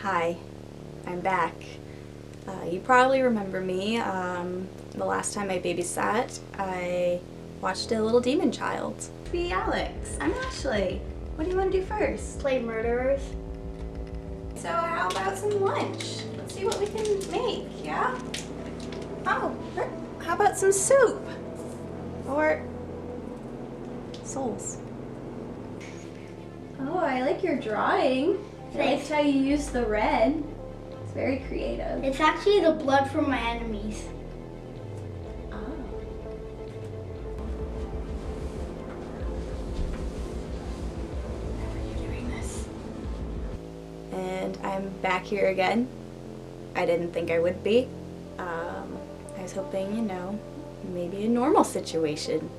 Hi, I'm back. You probably remember me. The last time I babysat, I watched a little demon child. Be Alex. I'm Ashley. What do you want to do first? Play murderers. So how about some lunch? Let's see what we can make, yeah? Oh, how about some soup? Or souls. Oh, I like your drawing. I liked how you use the red. It's very creative. It's actually the blood from my enemies. Oh. How are you doing this? And I'm back here again. I didn't think I would be. I was hoping, you know, maybe a normal situation.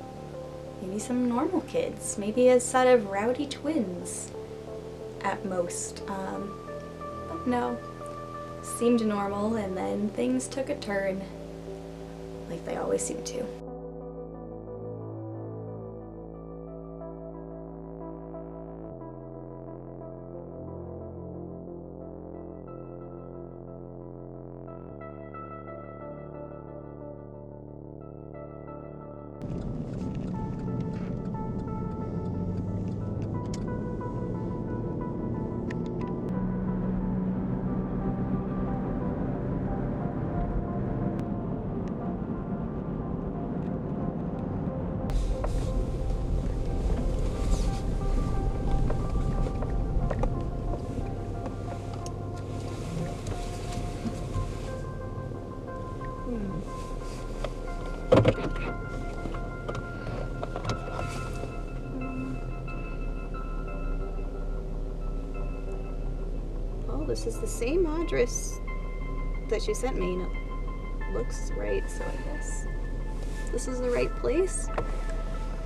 Maybe some normal kids. Maybe a set of rowdy twins at most. But no. Seemed normal, and then things took a turn. Like they always seem to. Oh, this is the same address that she sent me, and it looks right, so I guess this is the right place.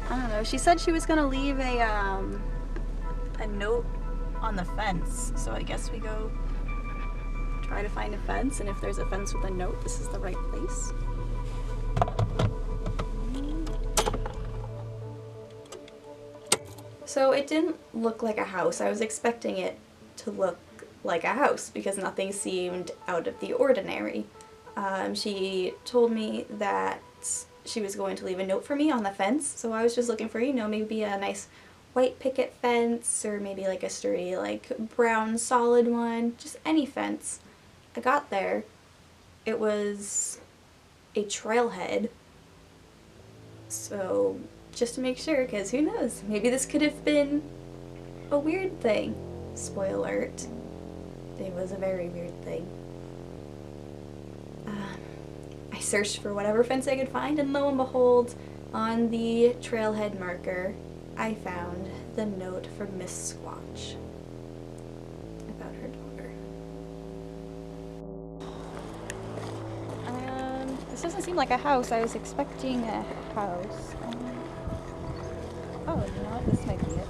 I don't know. She said she was gonna leave a note on the fence, so I guess we go try to find a fence, and if there's a fence with a note, this is the right place. So it didn't look like a house. I was expecting it to look like a house because nothing seemed out of the ordinary. She told me that she was going to leave a note for me on the fence, so I was just looking for, you know, maybe a nice white picket fence or maybe like a sturdy like brown solid one, just any fence. I got there. It was a trailhead. So just to make sure, because who knows, maybe this could have been a weird thing. Spoiler alert. It was a very weird thing. I searched for whatever fence I could find, and lo and behold, on the trailhead marker, I found the note from Miss Squatch about her daughter. This doesn't seem like a house. I was expecting a house. Oh, you know what? This might be it.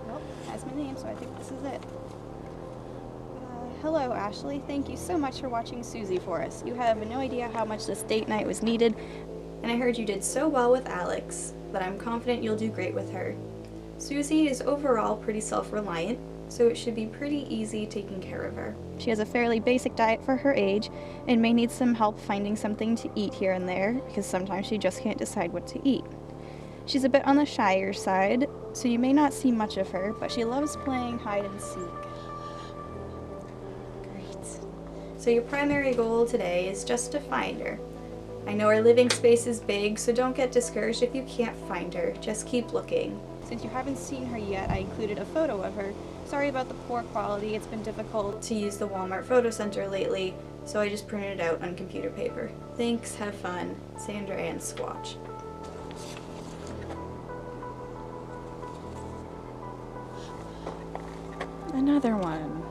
Nope, has my name, so I think this is it. Hello, Ashley. Thank you so much for watching Susie for us. You have no idea how much this date night was needed, and I heard you did so well with Alex that I'm confident you'll do great with her. Susie is overall pretty self-reliant, so it should be pretty easy taking care of her. She has a fairly basic diet for her age and may need some help finding something to eat here and there because sometimes she just can't decide what to eat. She's a bit on the shyer side, so you may not see much of her, but she loves playing hide and seek. So your primary goal today is just to find her. I know our living space is big, so don't get discouraged if you can't find her. Just keep looking. Since you haven't seen her yet, I included a photo of her. Sorry about the poor quality. It's been difficult to use the Walmart photo center lately, so I just printed it out on computer paper. Thanks, have fun. Sandra and Squatch. Another one.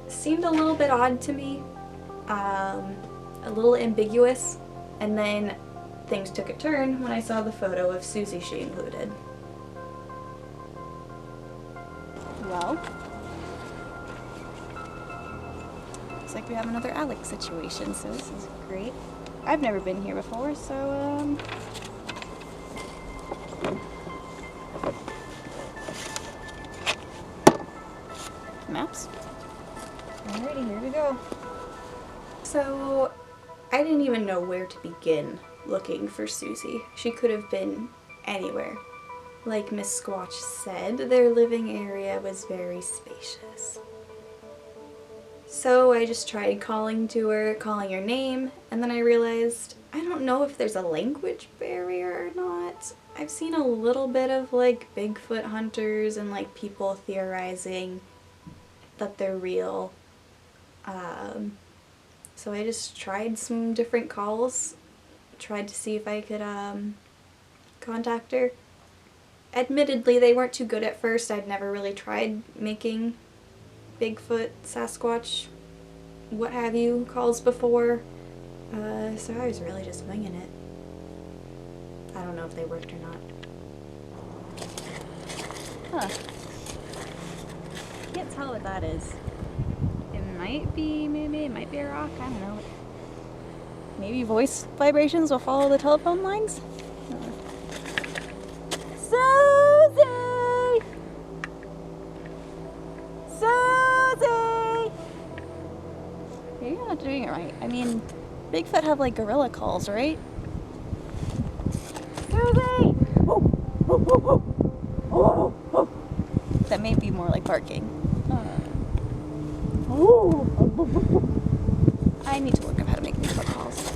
Seemed a little bit odd to me, a little ambiguous, and then things took a turn when I saw the photo of Susie she included. Well, looks like we have another Alex situation, so this is great. I've never been here before, so, maps. Alrighty, here we go. So, I didn't even know where to begin looking for Susie. She could have been anywhere. Like Miss Squatch said, their living area was very spacious. So I just tried calling to her, calling her name, and then I realized I don't know if there's a language barrier or not. I've seen a little bit of like Bigfoot hunters and like people theorizing that they're real. So I just tried some different calls, tried to see if I could contact her. Admittedly, they weren't too good at first. I'd never really tried making Bigfoot, Sasquatch, what have you calls before, so I was really just winging it. I don't know if they worked or not. Huh. Can't tell what that is. It might be, maybe it might be a rock, I don't know. Maybe voice vibrations will follow the telephone lines? Susie! Susie! You're not doing it right. I mean, Bigfoot have like gorilla calls, right? Susie! That may be more like barking. I need to look up how to make Bigfoot calls.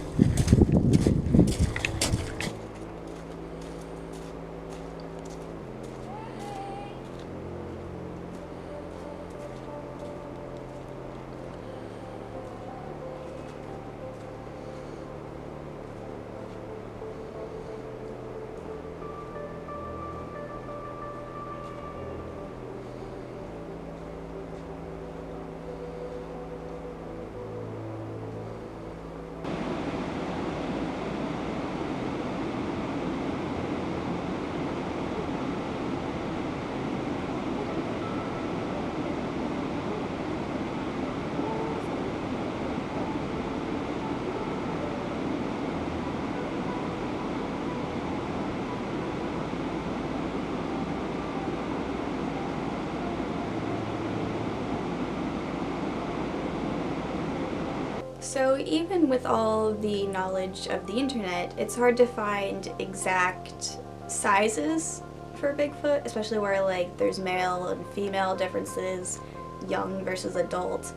So even with all the knowledge of the internet, it's hard to find exact sizes for Bigfoot, especially where like there's male and female differences, young versus adult.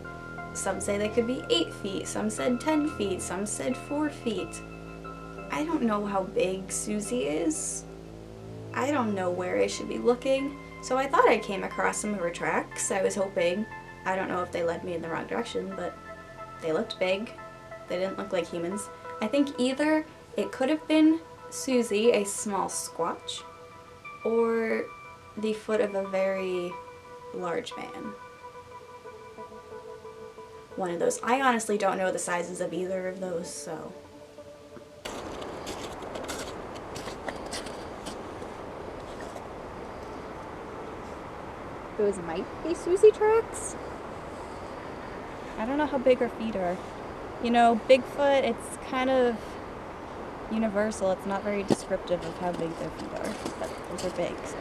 Some say they could be 8 feet, some said 10 feet, some said 4 feet. I don't know how big Susie is. I don't know where I should be looking. So I thought I came across some of her tracks. I was hoping. I don't know if they led me in the wrong direction, but they looked big. They didn't look like humans. I think either it could have been Susie, a small squatch, or the foot of a very large man. One of those. I honestly don't know the sizes of either of those, so. Those might be Susie tracks. I don't know how big her feet are. You know, Bigfoot, it's kind of universal. It's not very descriptive of how big their feet are, but those are big, so.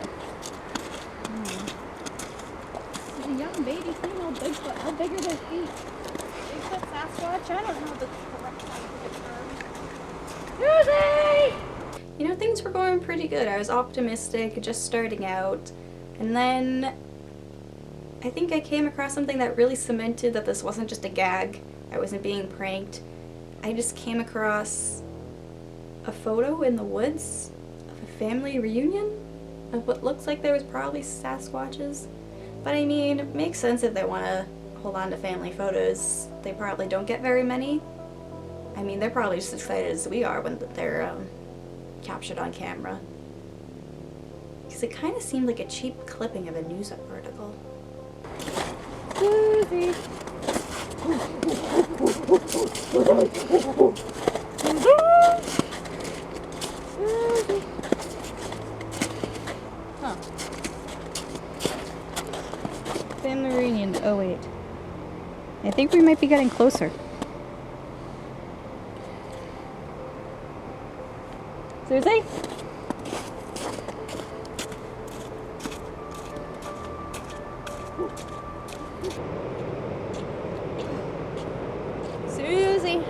This is a young baby female Bigfoot. How big are their feet? Bigfoot, Sasquatch? I don't know the correct term. Susie! You know, things were going pretty good. I was optimistic, just starting out, and then I think I came across something that really cemented that this wasn't just a gag. I wasn't being pranked. I just came across a photo in the woods of a family reunion of what looks like there was probably Sasquatches. But I mean, it makes sense if they want to hold on to family photos. They probably don't get very many. I mean, they're probably just as excited as we are when they're captured on camera. Because it kind of seemed like a cheap clipping of a news article. Susie! Huh. Family reunion. Oh wait. I think we might be getting closer. Susie? Susie?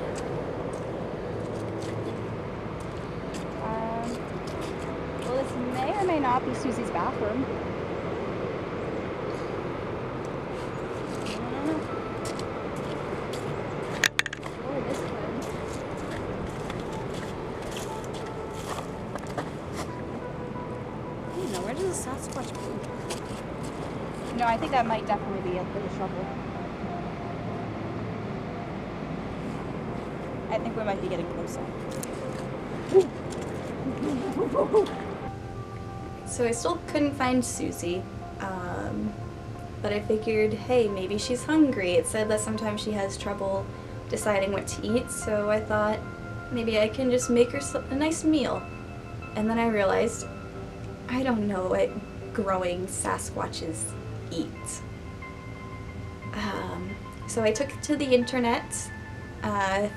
Well, this may or may not be Susie's bathroom. I don't know. Or this could. I don't know, where does the Sasquatch poop? No, I think that might definitely be it for the shovel. I think we might be getting closer. So I still couldn't find Susie, but I figured, hey, maybe she's hungry. It said that sometimes she has trouble deciding what to eat, so I thought maybe I can just make her a nice meal. And then I realized, I don't know what growing Sasquatches eat. So I took to the internet,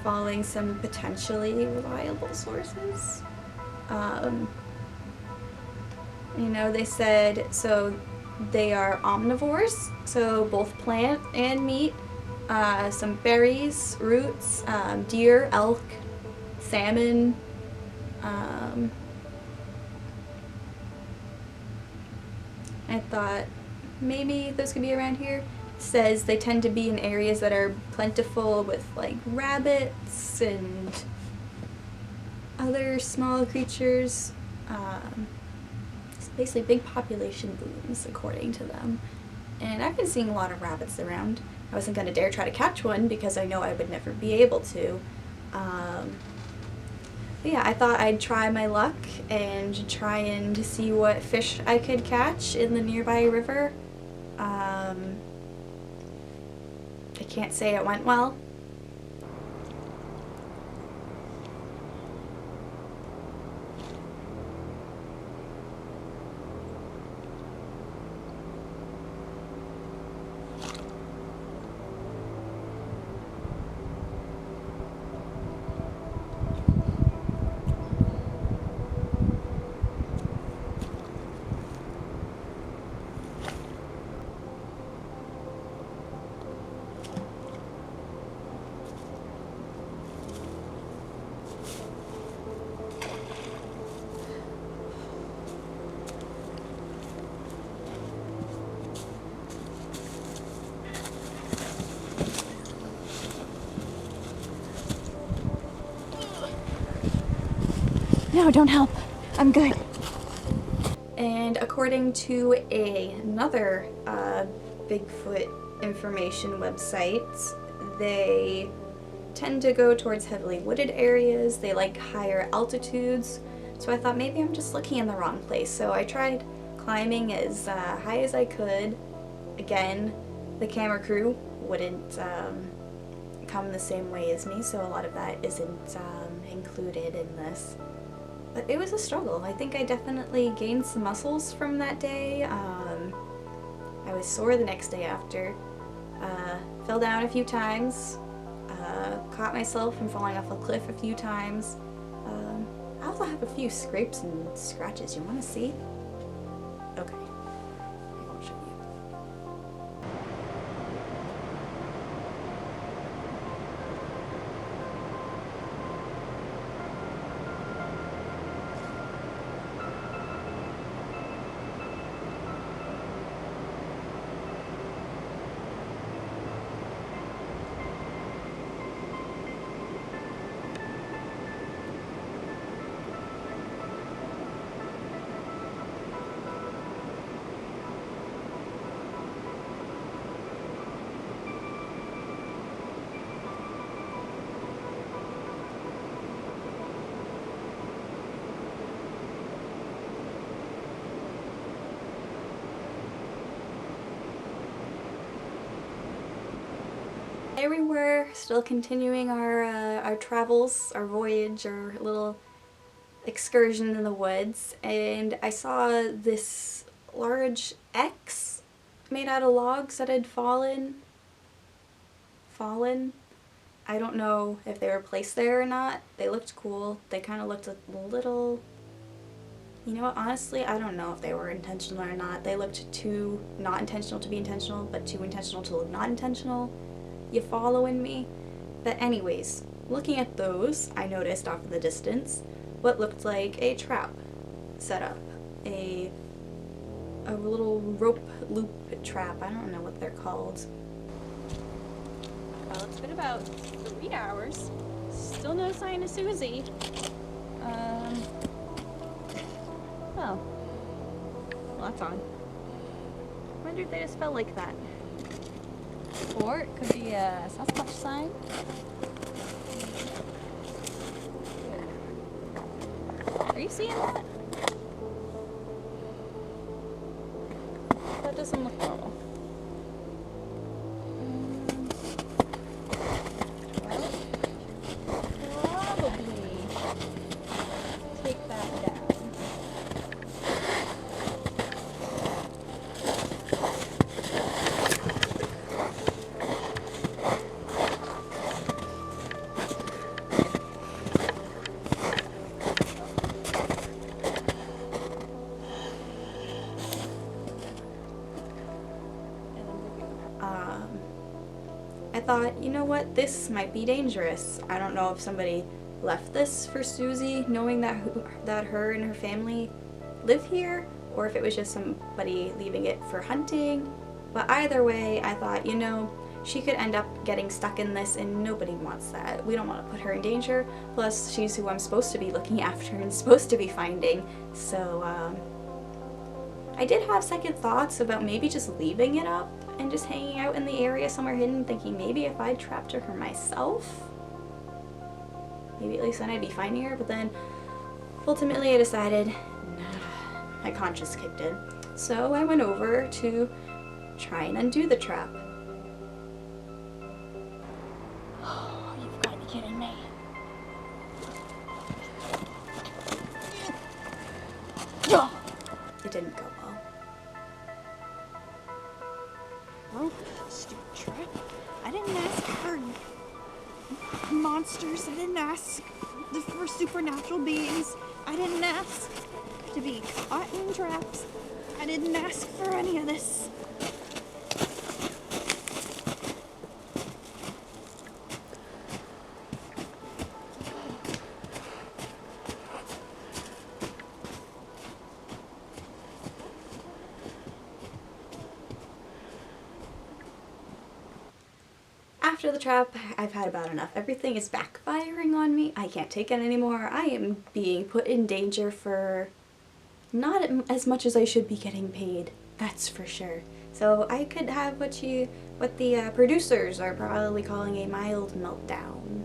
following some potentially reliable sources. You know, they said, so they are omnivores, so both plant and meat, some berries, roots, deer, elk, salmon, I thought maybe those could be around here. It says they tend to be in areas that are plentiful with like rabbits and other small creatures. It's basically big population booms, according to them. And I've been seeing a lot of rabbits around. I wasn't going to dare try to catch one because I know I would never be able to. But yeah, I thought I'd try my luck and try and see what fish I could catch in the nearby river. I can't say it went well. No, don't help. I'm good. And according to another Bigfoot information website, they tend to go towards heavily wooded areas. They like higher altitudes. So I thought maybe I'm just looking in the wrong place. So I tried climbing as high as I could. Again, the camera crew wouldn't come the same way as me, so a lot of that isn't included in this. But it was a struggle. I think I definitely gained some muscles from that day. I was sore the next day after. Fell down a few times. Caught myself from falling off a cliff a few times. I also have a few scrapes and scratches. You want to see? Okay. I won't show you. Everywhere, still continuing our travels, our voyage, our little excursion in the woods, and I saw this large X made out of logs that had fallen. I don't know if they were placed there or not. They looked cool. They kind of looked a little... You know what, honestly, I don't know if they were intentional or not. They looked too not intentional to be intentional, but too intentional to look not intentional. You following me? But anyways, looking at those, I noticed off in the distance what looked like a trap set up. A little rope loop trap. I don't know what they're called. Well, it's been about 3 hours. Still no sign of Susie. Well, that's odd. I wonder if they just felt like that. Or it could be a Sasquatch sign. Are you seeing that? That doesn't look normal. Well, probably take that down. I thought, you know what, this might be dangerous. I don't know if somebody left this for Susie, knowing that her and her family live here, or if it was just somebody leaving it for hunting. But either way, I thought, you know, she could end up getting stuck in this and nobody wants that. We don't want to put her in danger. Plus, she's who I'm supposed to be looking after and supposed to be finding. So, I did have second thoughts about maybe just leaving it up and just hanging out in the area somewhere hidden, thinking maybe if I trapped her myself, maybe at least then I'd be finding her. But then ultimately I decided, nah, my conscience kicked in. So I went over to try and undo the trap. Oh, you've got to be kidding me. It didn't go well. Oh, stupid trap. I didn't ask for monsters. I didn't ask for supernatural beings. I didn't ask to be caught in traps. I didn't ask for any of this. After the trap, I've had about enough. Everything is backfiring on me. I can't take it anymore. I am being put in danger for not as much as I should be getting paid. That's for sure. So I could have what the producers are probably calling a mild meltdown.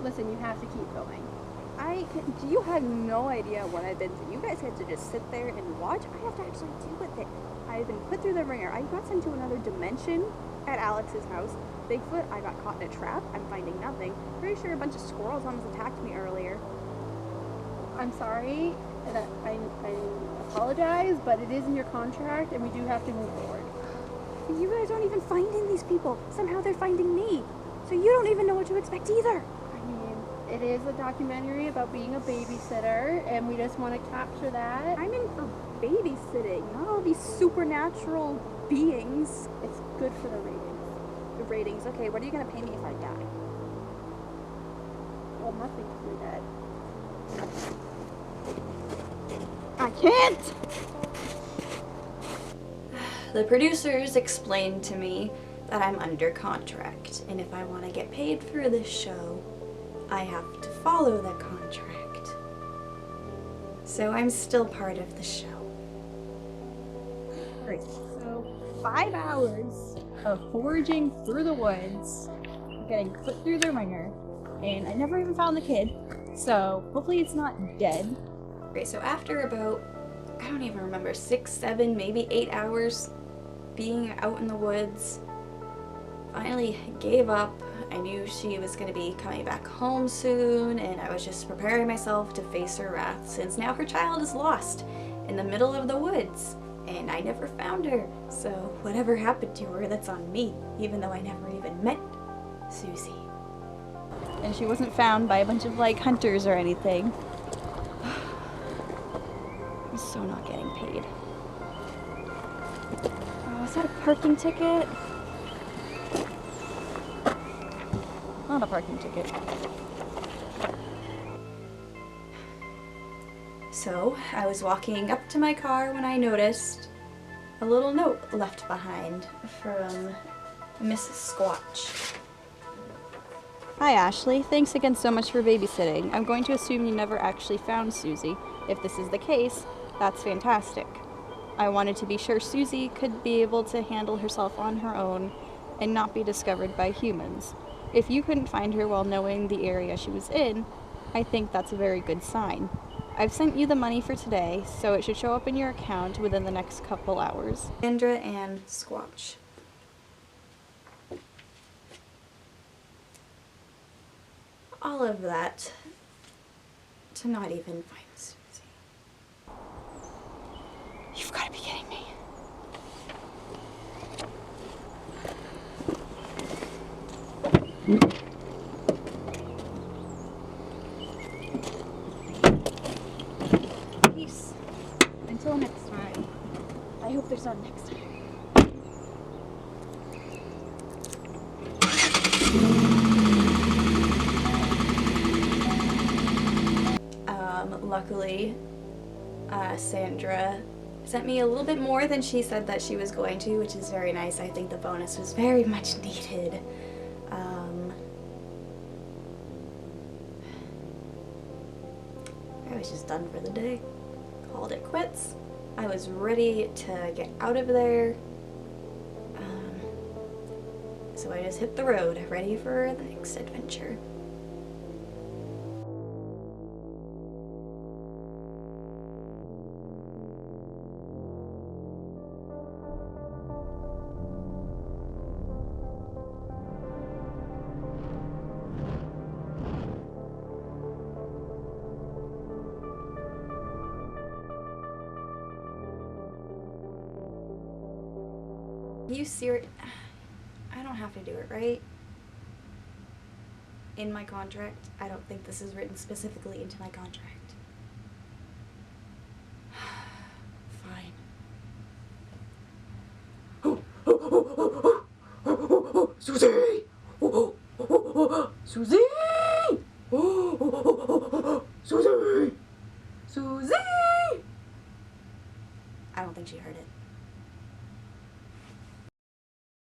Listen, you have to keep going. You have no idea what I've been through. You guys get to just sit there and watch. I have to actually deal with it. I've been put through the ringer. I got sent to another dimension at Alex's house. Bigfoot, I got caught in a trap. I'm finding nothing. Pretty sure a bunch of squirrels almost attacked me earlier. I'm sorry. I apologize, but it is in your contract, and we do have to move forward. You guys aren't even finding these people. Somehow they're finding me. So you don't even know what to expect either. I mean, it is a documentary about being a babysitter, and we just want to capture that. I'm in for babysitting, not all these supernatural beings. It's good for the ratings. The ratings. Okay, what are you going to pay me if I die? Well, nothing if you're dead. I can't! The producers explained to me that I'm under contract, and if I want to get paid for this show, I have to follow the contract. So I'm still part of the show. Great. So, 5 hours of foraging through the woods, getting put through the ringer, and I never even found the kid, so hopefully it's not dead. Okay, so after about, I don't even remember, 6, 7, maybe 8 hours being out in the woods, finally gave up. I knew she was going to be coming back home soon, and I was just preparing myself to face her wrath, since now her child is lost in the middle of the woods, and I never found her. So whatever happened to her, that's on me, even though I never even met Susie. and she wasn't found by a bunch of, like, hunters or anything. I'm so not getting paid. Oh, is that a parking ticket? Not a parking ticket. So, I was walking up to my car when I noticed a little note left behind from Miss Squatch. Hi Ashley, thanks again so much for babysitting. I'm going to assume you never actually found Susie. If this is the case, that's fantastic. I wanted to be sure Susie could be able to handle herself on her own and not be discovered by humans. If you couldn't find her while knowing the area she was in, I think that's a very good sign. I've sent you the money for today, so it should show up in your account within the next couple hours. Sandra and Squatch. All of that to not even find Susie. You've got to be kidding me. Peace. Until next time. I hope there's not a next time. Luckily, Sandra sent me a little bit more than she said that she was going to, which is very nice. I think the bonus was very much needed. I was just done for the day. Called it quits. I was ready to get out of there. So I just hit the road, ready for the next adventure. You serious? I don't have to do it, right? In my contract? I don't think this is written specifically into my contract. Fine. Susie! Susie! Susie! Susie! I don't think she heard it.